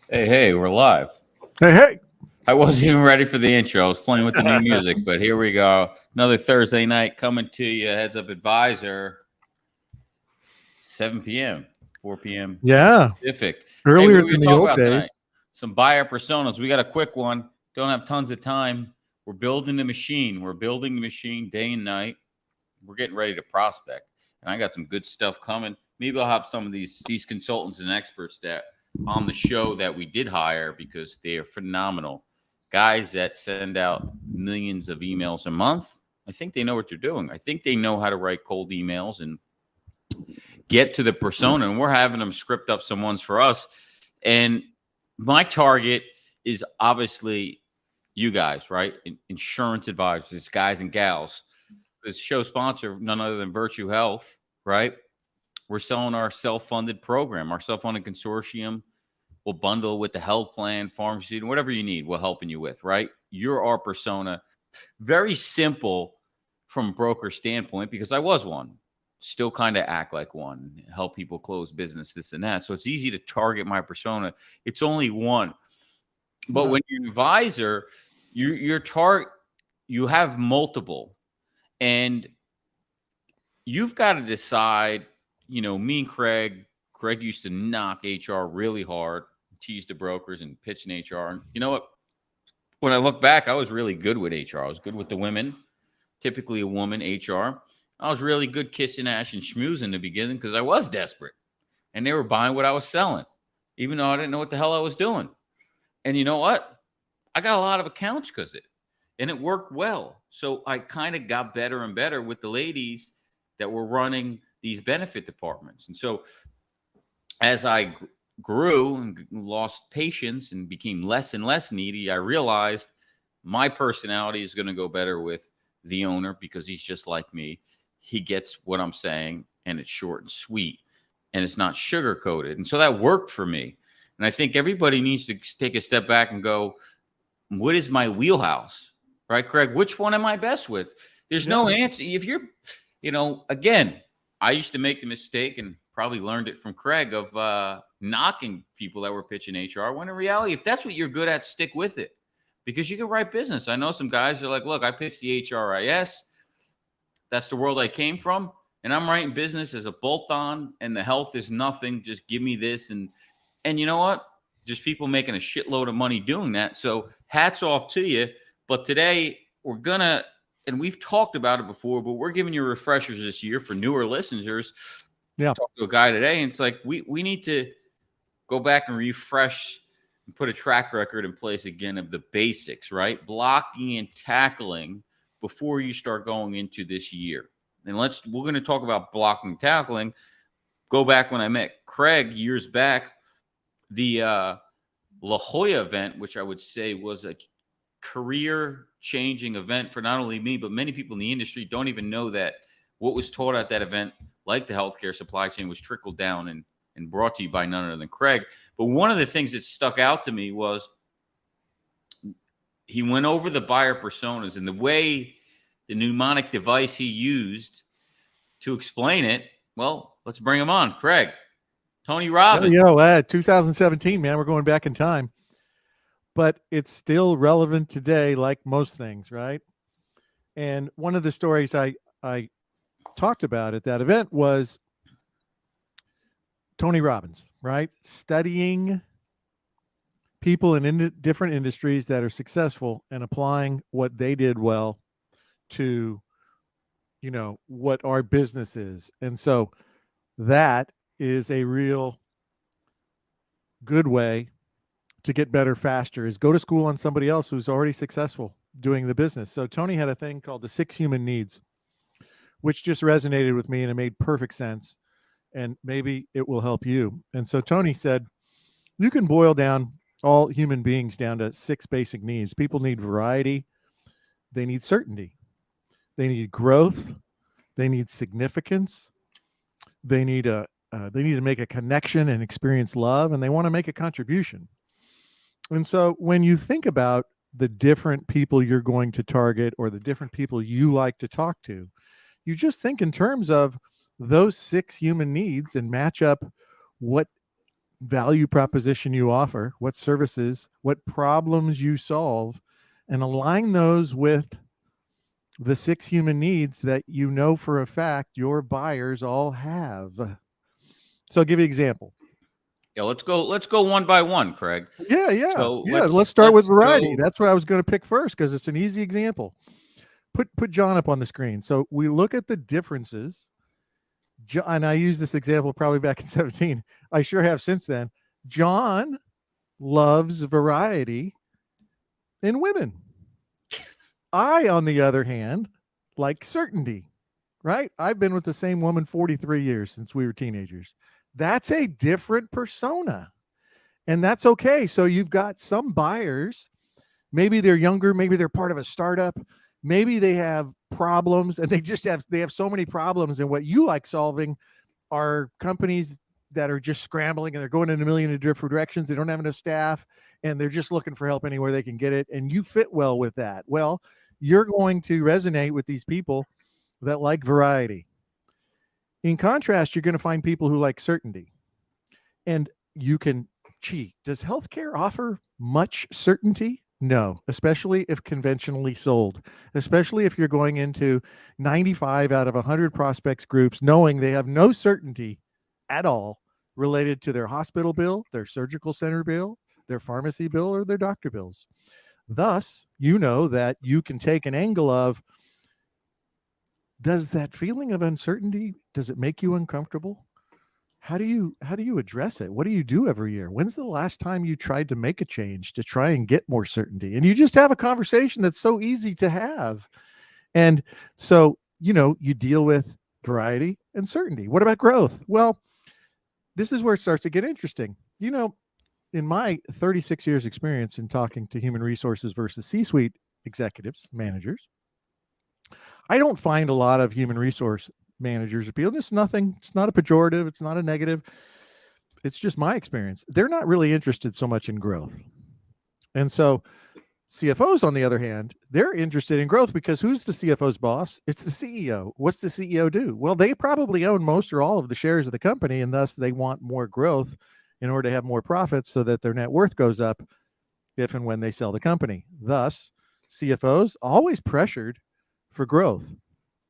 Hey, we're live. Hey, hey. I wasn't even ready for the intro. I was playing with the new music, but here we go. Another Thursday night coming to you. Heads Up Advisor, 7 p.m., 4 p.m. Yeah, Pacific. Hey, what earlier are we than going to the talk old about days. tonight? Some buyer personas. We got a quick one. Don't have tons of time. We're building the machine. We're building the machine day and night. We're getting ready to prospect. And I got some good stuff coming. Maybe I'll have some of these consultants and experts that on the show that we did hire because they are phenomenal. Guys that send out millions of emails a month. I think they know what they're doing. I think they know how to write cold emails and get to the persona. And we're having them script up some ones for us. And my target is obviously you guys, right? Insurance advisors, guys and gals. This show sponsor, none other than Virtue Health, right? We're selling our self-funded program, our self-funded consortium. We'll bundle with the health plan, pharmacy, whatever you need, we're helping you with, right? You're our persona. Very simple from a broker standpoint because I was one. Still kind of act like one, help people close business, this and that. So it's easy to target my persona. It's only one. But when you're an advisor, you're target, you have multiple. And you've got to decide, me and Craig used to knock HR really hard, tease the brokers and pitch in HR. And you know what? When I look back, I was really good with HR. I was good with the women, typically a woman HR. I was really good kissing ass and schmoozing in the beginning because I was desperate and they were buying what I was selling, even though I didn't know what the hell I was doing. And you know what? I got a lot of accounts because it, and it worked well. So I kind of got better and better with the ladies that were running these benefit departments. And so as I grew and lost patience and became less and less needy, I realized my personality is going to go better with the owner because he's just like me. He gets what I'm saying and it's short and sweet and it's not sugar coated. And so that worked for me. And I think everybody needs to take a step back and go, what is my wheelhouse? Right, Craig? Which one am I best with? There's no answer. If you're, again, I used to make the mistake and probably learned it from Craig of knocking people that were pitching HR. When in reality, if that's what you're good at, stick with it because you can write business. I know some guys are like, look, I pitched the HRIS. That's the world I came from. And I'm writing business as a bolt on and the health is nothing. Just give me this. And you know what? Just people making a shitload of money doing that. So hats off to you. But today we're going to, and we've talked about it before, but we're giving you refreshers this year for newer listeners. Yeah. Talk to a guy today, and it's like we need to go back and refresh and put a track record in place again of the basics, right? Blocking and tackling before you start going into this year. And we're going to talk about blocking and tackling. Go back when I met Craig years back, the La Jolla event, which I would say was a career-changing event for not only me, but many people in the industry don't even know that what was taught at that event, like the healthcare supply chain, was trickled down and brought to you by none other than Craig. But one of the things that stuck out to me was he went over the buyer personas and the way the mnemonic device he used to explain it. Well, let's bring him on. Craig, Tony Robbins. Yo, 2017, man, we're going back in time. But it's still relevant today, like most things, right? And one of the stories I talked about at that event was Tony Robbins, right? Studying people in different industries that are successful and applying what they did well to, what our business is. And so that is a real good way to get better faster, is go to school on somebody else who's already successful doing the business. So Tony had a thing called the 6 human needs, which just resonated with me and it made perfect sense. And maybe it will help you. And so Tony said, you can boil down all human beings down to 6 basic needs. People need variety. They need certainty. They need growth. They need significance. They need to make a connection and experience love, and they want to make a contribution. And so when you think about the different people you're going to target or the different people you like to talk to, you just think in terms of those 6 human needs and match up what value proposition you offer, what services, what problems you solve, and align those with the 6 human needs that you know for a fact your buyers all have. So I'll give you an example. Yeah, let's go one by one, Craig. Yeah. So Let's start with variety. go. That's what I was going to pick first because it's an easy example. Put John up on the screen. So we look at the differences. And I used this example probably back in 17. I sure have since then. John loves variety in women. I, on the other hand, like certainty, right? I've been with the same woman 43 years since we were teenagers. That's a different persona. And that's okay. So you've got some buyers, maybe they're younger, maybe they're part of a startup, maybe they have problems and they have so many problems, and what you like solving are companies that are just scrambling and they're going in a million different directions. They don't have enough staff and they're just looking for help anywhere they can get it. And you fit well with that. Well, you're going to resonate with these people that like variety. In contrast, you're going to find people who like certainty. And you can does healthcare offer much certainty? No, especially if conventionally sold, especially if you're going into 95 out of 100 prospects groups knowing they have no certainty at all related to their hospital bill, their surgical center bill, their pharmacy bill, or their doctor bills. Thus, you know that you can take an angle of, does that feeling of uncertainty, does it make you uncomfortable? How do you address it? What do you do every year? When's the last time you tried to make a change to try and get more certainty? And you just have a conversation that's so easy to have. And so, you deal with variety and certainty. What about growth? Well, this is where it starts to get interesting. In my 36 years experience in talking to human resources versus C-suite executives, managers, I don't find a lot of human resource managers appeal. It's not a pejorative. It's not a negative. It's just my experience. They're not really interested so much in growth. And so CFOs, on the other hand, they're interested in growth because who's the CFO's boss? It's the CEO. What's the CEO do? Well, they probably own most or all of the shares of the company, and thus they want more growth in order to have more profits so that their net worth goes up if and when they sell the company. Thus, CFOs always pressured for growth.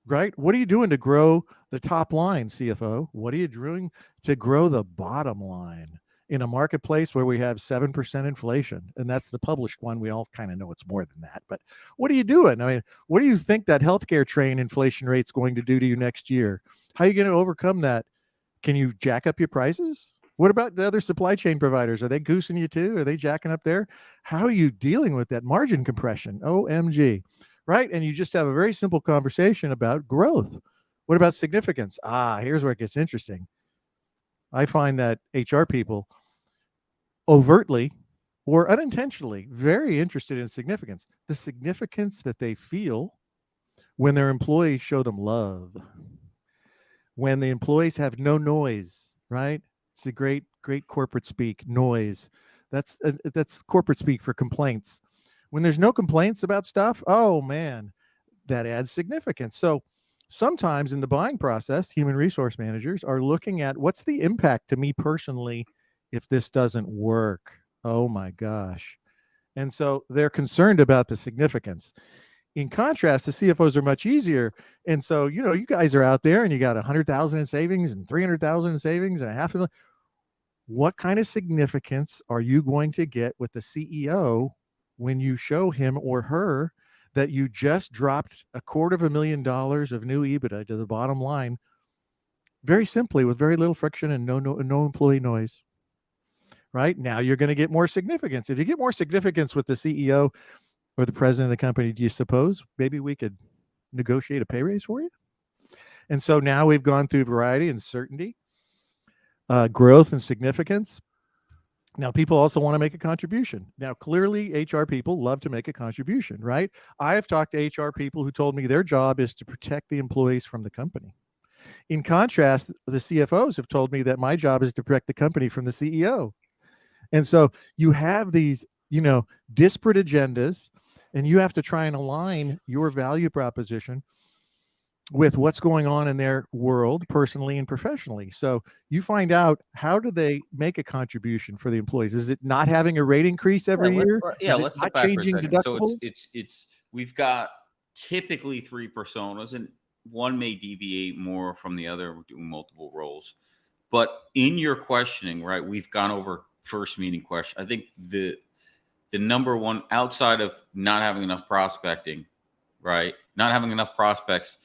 Right? What are you doing to grow the top line, CFO? What are you doing to grow the bottom line in a marketplace where we have 7% inflation? And that's the published one. We all kind of know it's more than that. But what are you doing? I mean, what do you think that healthcare train inflation rate's going to do to you next year? How are you going to overcome that? Can you jack up your prices? What about the other supply chain providers? Are they goosing you too? Are they jacking up there? How are you dealing with that margin compression? OMG. Right? And you just have a very simple conversation about growth. What about significance? Here's where it gets interesting. I find that HR people overtly or unintentionally very interested in significance. The significance that they feel when their employees show them love. When the employees have no noise, right? It's a great corporate speak, noise. That's corporate speak for complaints. When there's no complaints about stuff, oh man, that adds significance. So sometimes in the buying process, human resource managers are looking at what's the impact to me personally if this doesn't work. Oh my gosh. And so they're concerned about the significance. In contrast, the CFOs are much easier. And so, you guys are out there and you got 100,000 in savings and 300,000 in savings and $500,000. What kind of significance are you going to get with the CEO when you show him or her that you just dropped $250,000 of new EBITDA to the bottom line, very simply with very little friction and no employee noise? Right? Now you're going to get more significance. If you get more significance with the CEO or the president of the company, do you suppose maybe we could negotiate a pay raise for you? And so now we've gone through variety and certainty, growth and significance. Now, people also want to make a contribution. Now, clearly, HR people love to make a contribution, right? I have talked to HR people who told me their job is to protect the employees from the company. In contrast, the CFOs have told me that my job is to protect the company from the CEO. And so you have these, disparate agendas, and you have to try and align your value proposition with what's going on in their world, personally and professionally. So you find out, how do they make a contribution for the employees? Is it not having a rate increase Yeah, every year? Is it let's not step back for a changing second. So deductibles? it's we've got typically three personas, and one may deviate more from the other. We're doing multiple roles, but in your questioning, right? We've gone over first meeting question. I think the number one, outside of not having enough prospecting, right? Not having enough prospects.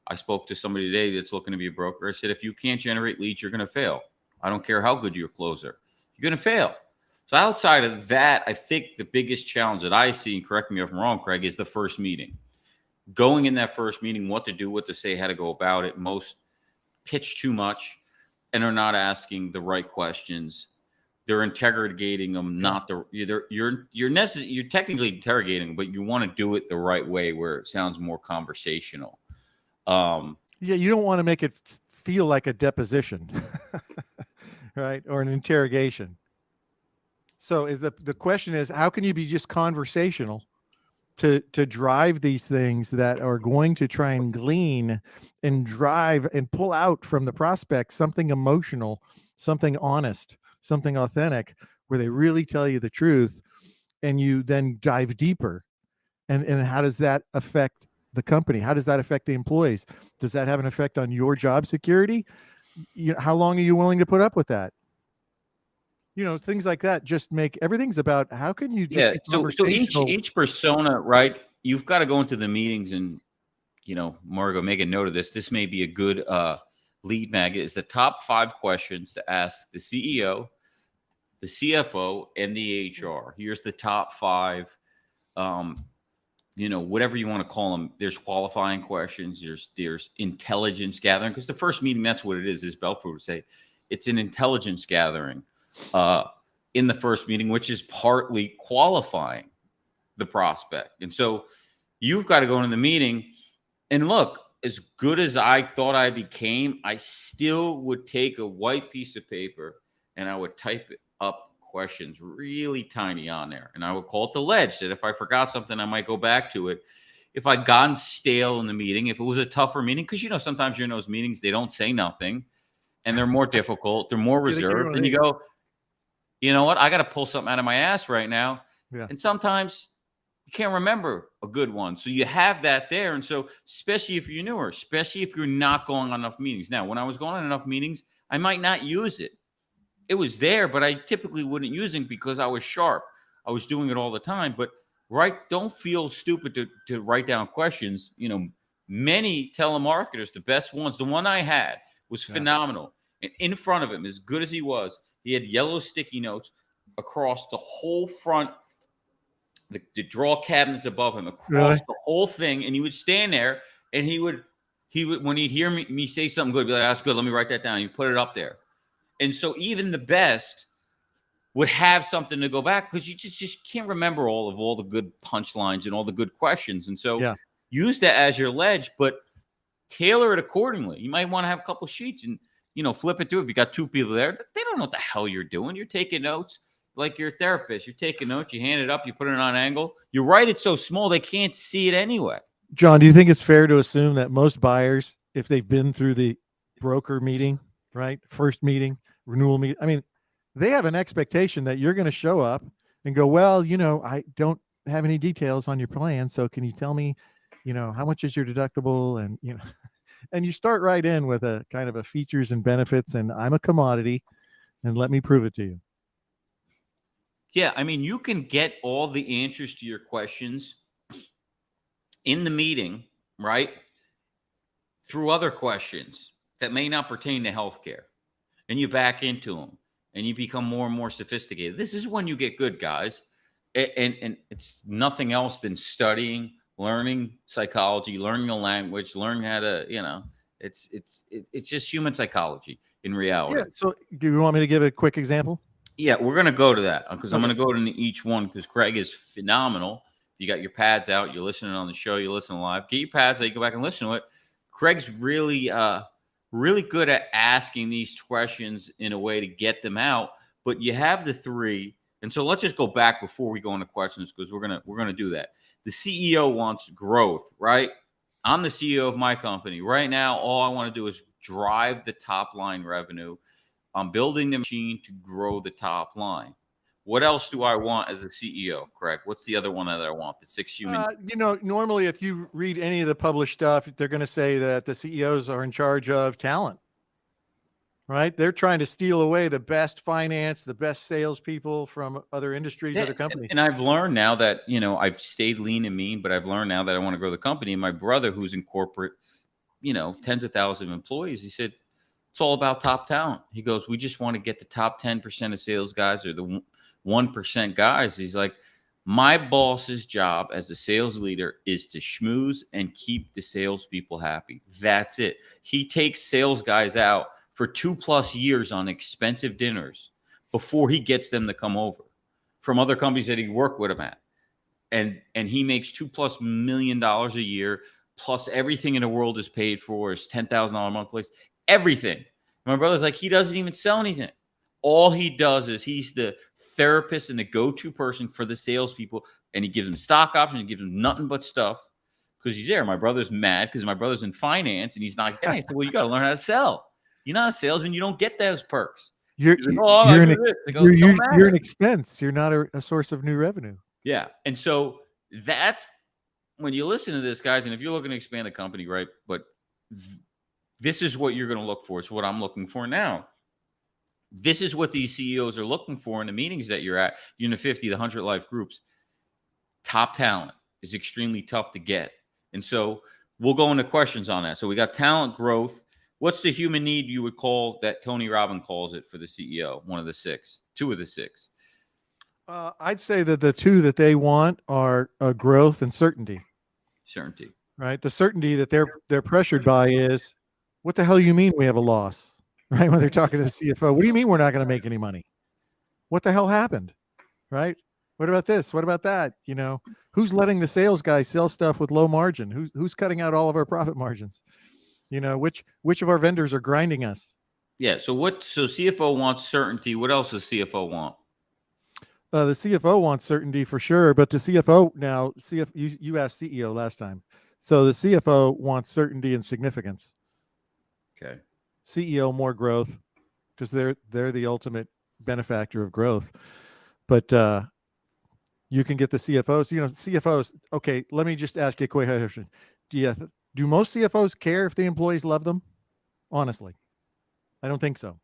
I spoke to somebody today that's looking to be a broker. I said, if you can't generate leads, you're going to fail. I don't care how good you're a closer. You're going to fail. So outside of that, I think the biggest challenge that I see, and correct me if I'm wrong, Craig, is the first meeting. Going in that first meeting, what to do, what to say, how to go about it. Most pitch too much and are not asking the right questions. They're interrogating them, not the you're technically interrogating them, but you want to do it the right way where it sounds more conversational. Yeah, you don't want to make it feel like a deposition, right? Or an interrogation. So the question is, how can you be just conversational to drive these things that are going to try and glean and drive and pull out from the prospect something emotional, something honest, something authentic, where they really tell you the truth, and you then dive deeper. And how does that affect the company? How does that affect the employees? Does that have an effect on your job security? How long are you willing to put up with that? Things like that just make everything's about, how can you just be So conversational? each persona, right? You've got to go into the meetings and, Margo, make a note of this. This may be a good lead magnet. Is the top 5 questions to ask the CEO, the CFO, and the HR. Here's the top 5. Whatever you want to call them. There's qualifying questions. There's intelligence gathering, because the first meeting, that's what it is. As Belford would say, it's an intelligence gathering in the first meeting, which is partly qualifying the prospect. And so you've got to go into the meeting and look. As good as I thought I became, I still would take a white piece of paper and I would type up questions really tiny on there. And I would call it the ledge, that if I forgot something, I might go back to it. If I'd gotten stale in the meeting, if it was a tougher meeting, because, sometimes you're in those meetings, they don't say nothing and they're more difficult. They're more reserved. And you go, you know what? I got to pull something out of my ass right now. Yeah. And sometimes you can't remember a good one. So you have that there. And so, especially if you're newer, especially if you're not going on enough meetings. Now, when I was going on enough meetings, I might not use it. It was there, but I typically wouldn't use it because I was sharp. I was doing it all the time. But don't feel stupid to write down questions. Many telemarketers, the best ones, the one I had was phenomenal. And in front of him, as good as he was, he had yellow sticky notes across the whole front, the drawer cabinets above him, across the whole thing. And he would stand there and he would, when he'd hear me say something good, he'd be like, that's good. Let me write that down. You put it up there. And so even the best would have something to go back, because you just can't remember all the good punchlines and all the good questions. And so use that as your ledge, but tailor it accordingly. You might want to have a couple sheets and, flip it through. If you got 2 people there, they don't know what the hell you're doing. You're taking notes like you're a therapist. You're taking notes, you hand it up, you put it on an angle. You write it so small they can't see it anyway. John, do you think it's fair to assume that most buyers, if they've been through the broker meeting, right, first meeting, renewal meeting, I mean, they have an expectation that you're going to show up and go, well, I don't have any details on your plan, so can you tell me, how much is your deductible? And, and you start right in with a kind of a features and benefits, and I'm a commodity, and let me prove it to you. Yeah, I mean, you can get all the answers to your questions in the meeting, right, through other questions that may not pertain to healthcare, and you back into them, and you become more and more sophisticated. This is when you get good, guys, and it's nothing else than studying, learning psychology, learning the language, learning how to, it's just human psychology in reality. Yeah. So, do you want me to give a quick example? Yeah, we're going to go to that, because I'm going to go to each one, because Craig is phenomenal. You got your pads out, you're listening on the show, you listen live. Get your pads out, you go back and listen to it. Craig's really good at asking these questions in a way to get them out. But you have the 3, and so let's just go back before we go into questions, because we're gonna do that. The CEO wants growth, right? I'm the CEO of my company. Right now, all I want to do is drive the top line revenue. I'm building the machine to grow the top line. What else do I want as a CEO, Craig? What's the other one that I want? The 6 human. Normally if you read any of the published stuff, they're going to say that the CEOs are in charge of talent, right? They're trying to steal away the best finance, the best salespeople from other industries, other companies. And I've learned now that, I've stayed lean and mean, but I've learned now that I want to grow the company. And my brother, who's in corporate, tens of thousands of employees, he said, it's all about top talent. He goes, we just want to get the top 10% of sales guys or the 1% guys. He's like, my boss's job as a sales leader is to schmooze and keep the salespeople happy. That's it. He takes sales guys out for 2+ years on expensive dinners before he gets them to come over from other companies that he worked with him at. And he makes $2+ million a year, plus everything in the world is paid for, his $10,000 a month place, everything. And my brother's like, he doesn't even sell anything. All he does is he's the therapist and the go-to person for the salespeople, and he gives them stock options, he gives them nothing but stuff because he's there. My brother's mad because my brother's in finance and he's not getting it. I said, well, you got to learn how to sell. You're not a salesman. You don't get those perks. You're an expense. You're not a source of new revenue. Yeah. And so that's when you listen to this, guys, and if you're looking to expand the company, right? But this is what you're going to look for. It's what I'm looking for now. This is what these CEOs are looking for in the meetings that you're at. You're in the 50, the 100 life groups. Top talent is extremely tough to get. And so we'll go into questions on that. So we got talent growth. What's the human need you would call that Tony Robbins calls it for the CEO? One of the 6, 2 of the 6. I'd say that the 2 that they want are growth and certainty. Certainty. Right. The certainty that they're pressured by is, what the hell you mean we have a loss? Right. When they're talking to the CFO, what do you mean we're not going to make any money? What the hell happened? Right. What about this? What about that? Who's letting the sales guy sell stuff with low margin? Who's cutting out all of our profit margins? Which of our vendors are grinding us? Yeah. So CFO wants certainty. What else does CFO want? The CFO wants certainty for sure, but the CFO now, you asked CEO last time. So the CFO wants certainty and significance. Okay. CEO more growth because they're the ultimate benefactor of growth. But you can get the CFOs, CFOs. Okay, let me just ask you a quick question. Do most CFOs care if the employees love them? Honestly, I don't think so.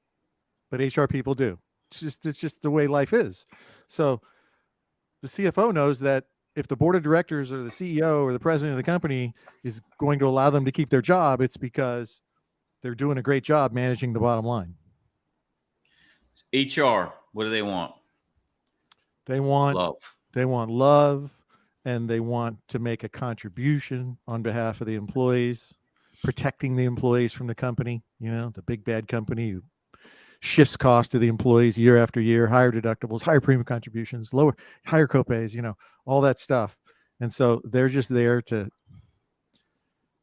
But HR people do. It's just the way life is. So the CFO knows that if the board of directors or the CEO or the president of the company is going to allow them to keep their job, it's because they're doing a great job managing the bottom line. HR, what do they want? They want love. They want love, and they want to make a contribution on behalf of the employees, protecting the employees from the company, the big bad company who shifts cost to the employees year after year, higher deductibles, higher premium contributions, higher copays, all that stuff. And so they're just there to,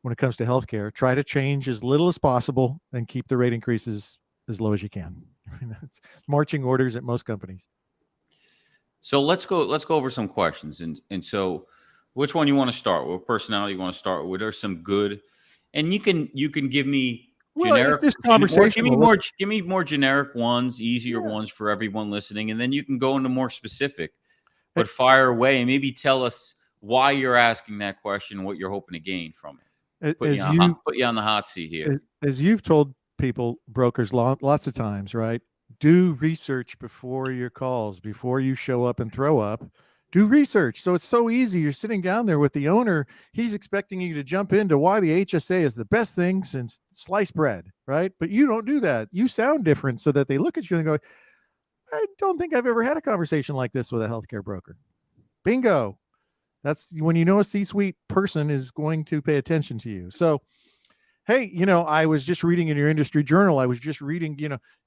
when it comes to healthcare, try to change as little as possible and keep the rate increases as low as you can. That's marching orders at most companies. So let's go over some questions. And so which one you want to start with? What personality you want to start with? There's some good, and you can give me generic, give me more generic ones, easier ones for everyone listening. And then you can go into more specific, but fire away and maybe tell us why you're asking that question, what you're hoping to gain from it. Put you on the hot seat here. As you've told people, brokers, lots of times, right? Do research before your calls, before you show up and throw up. Do research. So it's so easy. You're sitting down there with the owner. He's expecting you to jump into why the HSA is the best thing since sliced bread, right? But you don't do that. You sound different so that they look at you and go, I don't think I've ever had a conversation like this with a healthcare broker. Bingo. That's when a C-suite person is going to pay attention to you. So, hey, I was just reading in your industry journal. I was just reading,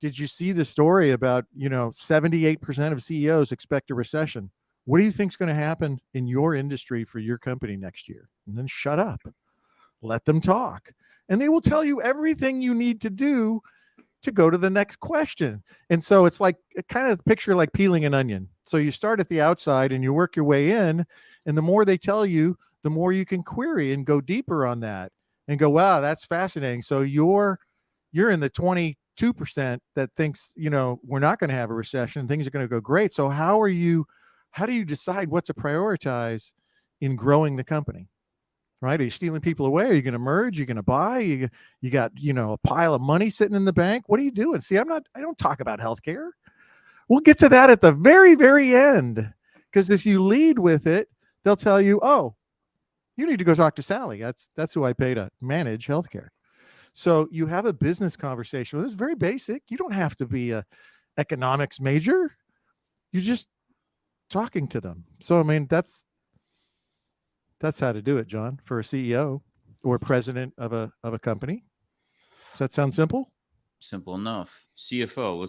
did you see the story about, 78% of CEOs expect a recession? What do you think is going to happen in your industry for your company next year? And then shut up. Let them talk. And they will tell you everything you need to do to go to the next question. And so it's like kind of picture like peeling an onion. So you start at the outside and you work your way in. And the more they tell you, the more you can query and go deeper on that and go, wow, that's fascinating. So you're in the 22% that thinks, we're not going to have a recession, things are going to go great. So how do you decide what to prioritize in growing the company? Right? Are you stealing people away? Are you going to merge? Are you going to buy? You got, a pile of money sitting in the bank. What are you doing? See, I don't talk about healthcare. We'll get to that at the very, very end. Because if you lead with it, they'll tell you, oh, you need to go talk to Sally. That's who I pay to manage healthcare. So you have a business conversation. Well, this is very basic. You don't have to be a economics major. You're just talking to them. So, I mean, that's how to do it, John, for a CEO or president of a company. Does that sound simple? Simple enough. CFO.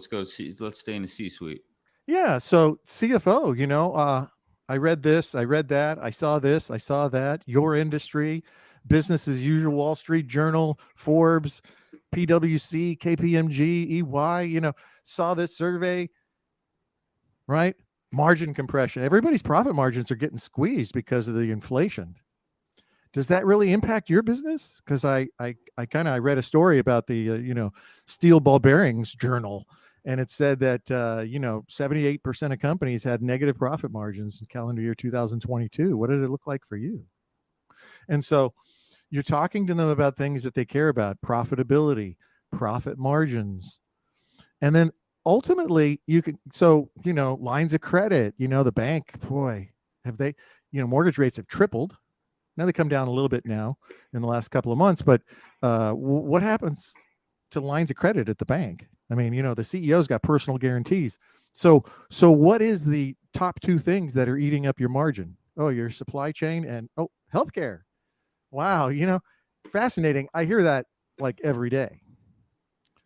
Let's stay in the C-suite. Yeah. So CFO, I read this, I read that, I saw this, I saw that. Your industry, business as usual, Wall Street Journal, Forbes, PwC, KPMG, EY, saw this survey, right? Margin compression. Everybody's profit margins are getting squeezed because of the inflation. Does that really impact your business? Because I read a story about the steel ball bearings journal, and it said that 78% of companies had negative profit margins in calendar year 2022. What did it look like for you? And so you're talking to them about things that they care about: profitability, profit margins, and then ultimately you can. So lines of credit. The bank, boy, have they? Mortgage rates have tripled. Now they come down a little bit now in the last couple of months, but what happens to lines of credit at the bank? I mean, the CEO's got personal guarantees. So what is the top two things that are eating up your margin? Oh, your supply chain and healthcare. Wow, fascinating. I hear that like every day,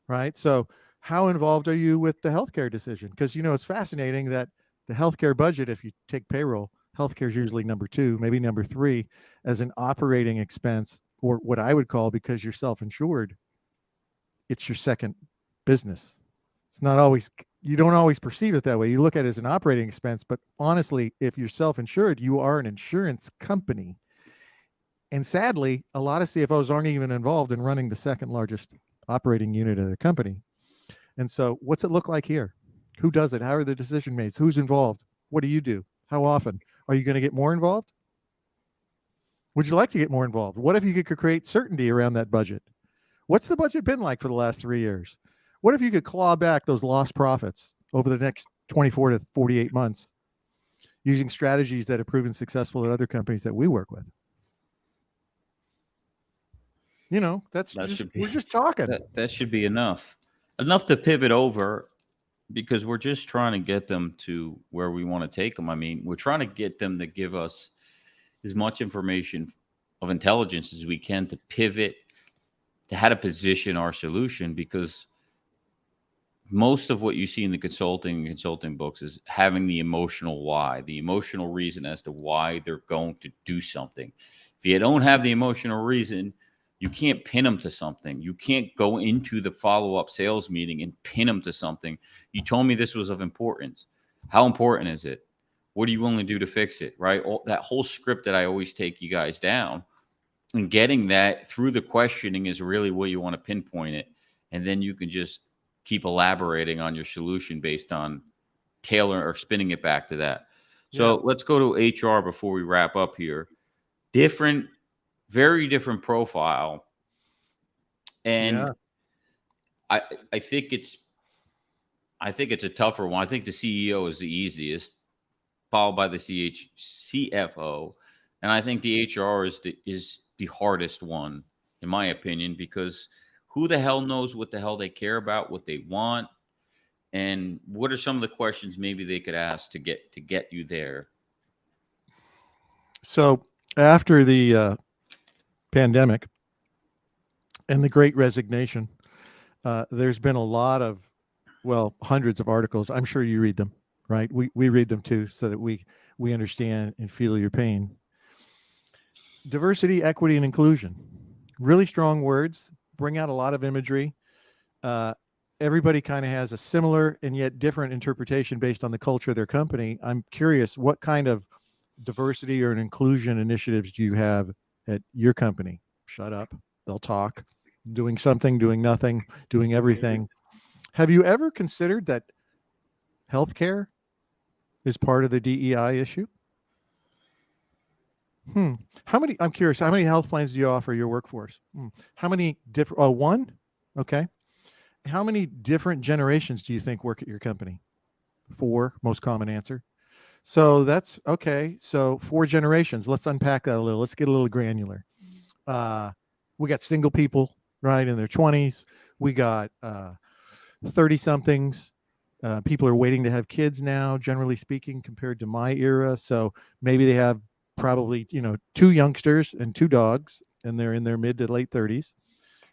right? So how involved are you with the healthcare decision? Because it's fascinating that the healthcare budget, if you take payroll, healthcare is usually number 2, maybe number 3 as an operating expense, or what I would call, because you're self-insured, it's your second business. It's not always, you don't always perceive it that way. You look at it as an operating expense, but honestly, if you're self-insured, you are an insurance company. And sadly, a lot of CFOs aren't even involved in running the second largest operating unit of their company. And so what's it look like here? Who does it? How are the decision made? Who's involved? What do you do? How often? Are you going to get more involved? Would you like to get more involved? What if you could create certainty around that budget? What's the budget been like for the last 3 years? What if you could claw back those lost profits over the next 24 to 48 months using strategies that have proven successful at other companies that we work with? We're just talking. That should be enough to pivot over, because we're just trying to get them to where we want to take them. I mean, we're trying to get them to give us as much information of intelligence as we can to pivot to how to position our solution, because most of what you see in the consulting books is having the emotional why, the emotional reason as to why they're going to do something. If you don't have the emotional reason, you can't pin them to something. You can't go into the follow-up sales meeting and pin them to something. You told me this was of importance. How important is it? What are you willing to do to fix it, right? That whole script that I always take you guys down, and getting that through the questioning is really where you want to pinpoint it. And then you can just keep elaborating on your solution based on tailor or spinning it back to that. So let's go to HR before we wrap up here. Very different profile. And I think it's a tougher one. I think the CEO is the easiest, followed by the CFO. And I think the HR is the hardest one, in my opinion, because who the hell knows what the hell they care about, what they want, and what are some of the questions maybe they could ask to get you there? So after the pandemic and the Great Resignation, there's been a lot of, hundreds of articles. I'm sure you read them, right? We read them too, so that we understand and feel your pain. Diversity, equity, and inclusion. Really strong words, bring out a lot of imagery. Everybody kind of has a similar and yet different interpretation based on the culture of their company. I'm curious, what kind of diversity or inclusion initiatives do you have at your company? Shut up. They'll talk. Doing something, doing nothing, doing everything. Have you ever considered that healthcare is part of the DEI issue? I'm curious, how many health plans do you offer your workforce? How many different, one? Okay. How many different generations do you think work at your company? 4, most common answer. So that's okay. So 4 generations. Let's unpack that a little. Let's get a little granular. We got single people, right, in their 20s. We got 30 somethings. People are waiting to have kids now, generally speaking, compared to my era. So maybe they have probably 2 youngsters and 2 dogs, and they're in their mid to late 30s.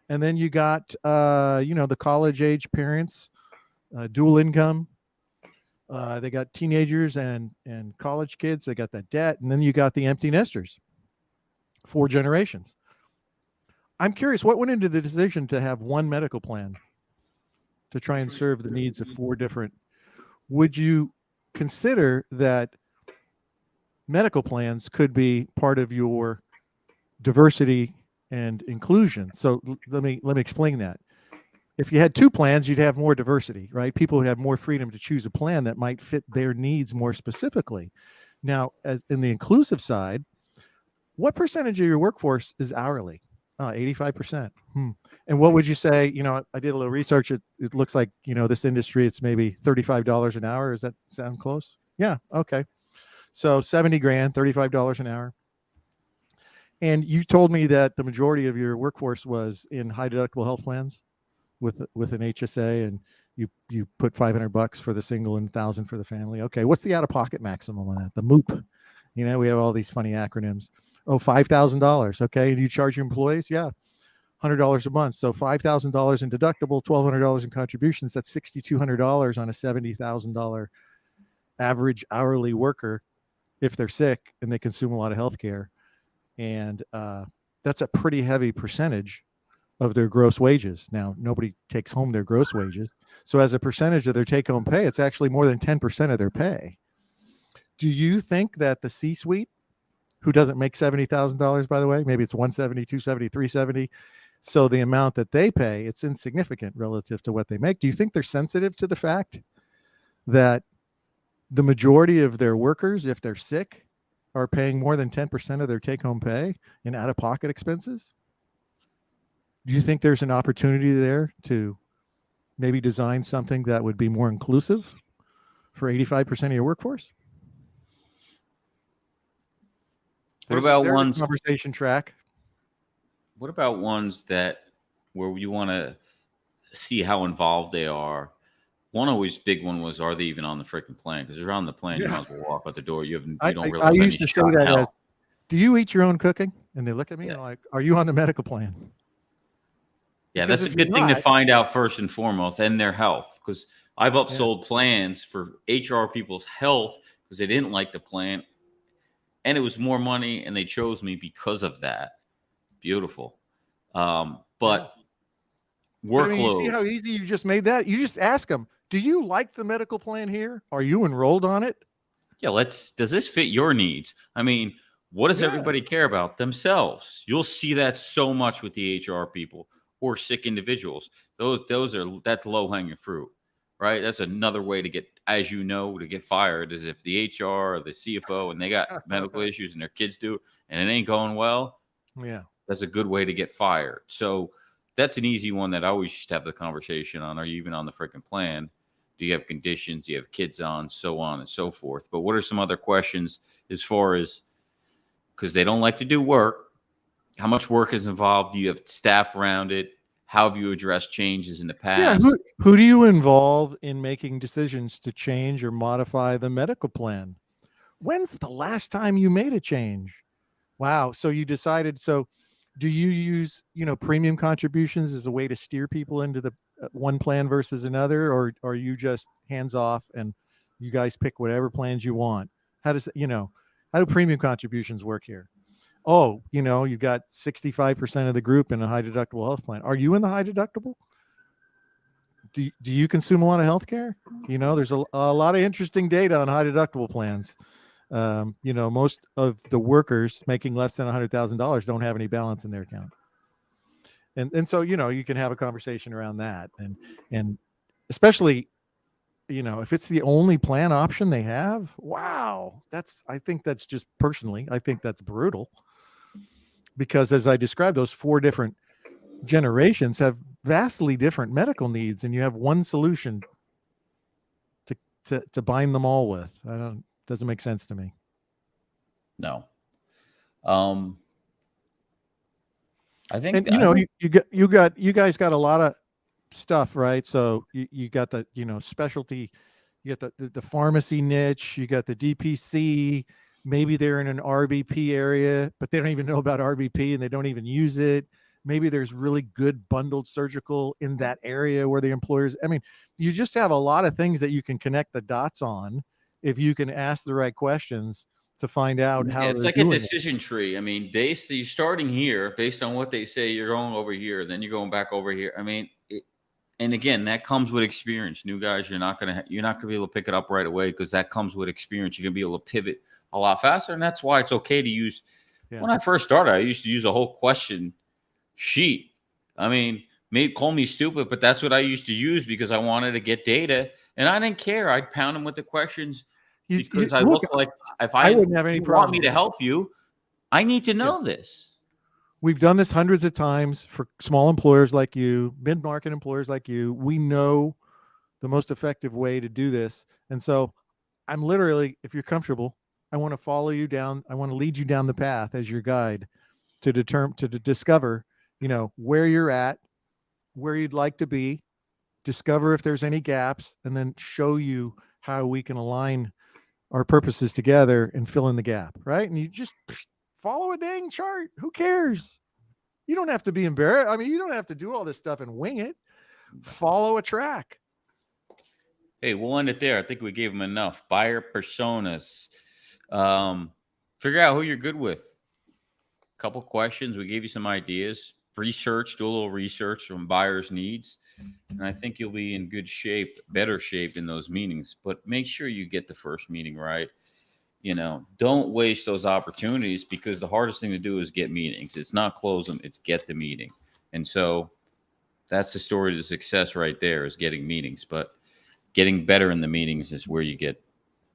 And then you got the college age parents, dual income. They got teenagers and college kids. They got that debt, and then you got the empty nesters. 4 generations. I'm curious, what went into the decision to have one medical plan to try and serve the needs of 4 different? Would you consider that medical plans could be part of your diversity and inclusion? So let me explain that. If you had 2 plans, you'd have more diversity, right? People would have more freedom to choose a plan that might fit their needs more specifically. Now, as in the inclusive side, what percentage of your workforce is hourly? 85%. And what would you say? I did a little research. It looks like, this industry, it's maybe $35 an hour. Does that sound close? Yeah. Okay. So 70 grand, $35 an hour. And you told me that the majority of your workforce was in high deductible health plans with an HSA, and you put $500 for the single and $1,000 for the family. Okay. What's the out-of-pocket maximum on that? The MOOP. We have all these funny acronyms. Oh, $5,000. Okay. Do you charge your employees? Yeah. $100 a month. So $5,000 in deductible, $1,200 in contributions. That's $6,200 on a $70,000 average hourly worker if they're sick and they consume a lot of healthcare. And that's a pretty heavy percentage of their gross wages. Now, nobody takes home their gross wages. So as a percentage of their take-home pay, it's actually more than 10% of their pay. Do you think that the C-suite, who doesn't make $70,000, by the way, maybe it's 170, 270, 370. So the amount that they pay, it's insignificant relative to what they make. Do you think they're sensitive to the fact that the majority of their workers, if they're sick, are paying more than 10% of their take-home pay in out-of-pocket expenses? Do you think there's an opportunity there to maybe design something that would be more inclusive for 85% of your workforce? What about ones conversation track? What about ones where you want to see how involved they are? One always big one was, are they even on the freaking plan? Because they're on the plan, you might as well walk out the door. You don't really have any shot in hell. Do you eat your own cooking? And they look at me and like, are you on the medical plan? Yeah, that's a good thing to find out first and foremost, and their health. Because I've upsold plans for HR people's health because they didn't like the plan. And it was more money, and they chose me because of that. Beautiful. But workload. You see how easy you just made that? You just ask them, do you like the medical plan here? Are you enrolled on it? Yeah, does this fit your needs? I mean, what does everybody care about? Themselves. You'll see that so much with the HR people or sick individuals. That's low-hanging fruit, right? That's another way to get, as you know, to get fired is if the HR or the CFO and they got medical issues and their kids do, and it ain't going well. Yeah. That's a good way to get fired. So that's an easy one that I always used to have the conversation on. Are you even on the freaking plan? Do you have conditions? Do you have kids on? So on and so forth. But what are some other questions as far as, because they don't like to do work, how much work is involved? Do you have staff around it? How have you addressed changes in the past? Yeah, who do you involve in making decisions to change or modify the medical plan? When's the last time you made a change? Wow. So you decided, do you use, premium contributions as a way to steer people into the one plan versus another, or are you just hands off and you guys pick whatever plans you want? How do premium contributions work here? Oh, you've got 65% of the group in a high deductible health plan. Are you in the high deductible? Do you consume a lot of healthcare? There's a lot of interesting data on high deductible plans. Most of the workers making less than $100,000 don't have any balance in their account. And so, you can have a conversation around that. And especially, if it's the only plan option they have, wow, I think that's brutal. Because as I described, those 4 different generations have vastly different medical needs, and you have one solution to bind them all with. Doesn't make sense to me. No. I think, and you guys got a lot of stuff, right? So you got the specialty, you got the pharmacy niche, you got the DPC. Maybe they're in an RBP area, but they don't even know about RBP and they don't even use it. Maybe there's really good bundled surgical in that area where the employers, you just have a lot of things that you can connect the dots on if you can ask the right questions to find out how it's like a decision tree. You're starting here based on what they say, you're going over here, then you're going back over here. And again, that comes with experience. New guys, you're not gonna be able to pick it up right away because that comes with experience. You're gonna be able to pivot a lot faster, and that's why it's okay to use. Yeah. When I first started, I used to use a whole question sheet. Call me stupid, but that's what I used to use because I wanted to get data, and I didn't care. I'd pound them with the questions because I look like if I wouldn't have any problem. Want me to help you, I need to know this. We've done this hundreds of times for small employers like you, mid-market employers like you. We know the most effective way to do this. And so I'm literally, if you're comfortable, I want to follow you down. I want to lead you down the path as your guide to discover, where you're at, where you'd like to be, discover if there's any gaps, and then show you how we can align our purposes together and fill in the gap. Right. And you just follow a dang chart. Who cares? You don't have to be embarrassed. You don't have to do all this stuff and wing it. Follow a track. Hey, we'll end it there. I think we gave them enough. Buyer personas. Figure out who you're good with. Couple questions. We gave you some ideas. Research. Do a little research from buyers' needs. And I think you'll be in good shape, better shape in those meetings. But make sure you get the first meeting right. Don't waste those opportunities because the hardest thing to do is get meetings. It's not close them, it's get the meeting. And so that's the story to success right there, is getting meetings. But getting better in the meetings is where you get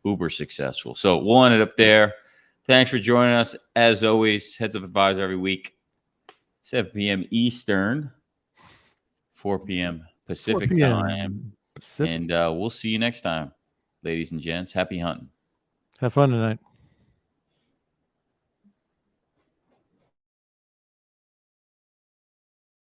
uber successful. So we'll end it up there. Thanks for joining us. As always, Heads Up Advisor every week, 7 p.m. Eastern, 4 p.m. Pacific time. And we'll see you next time, ladies and gents. Happy hunting. Have fun tonight.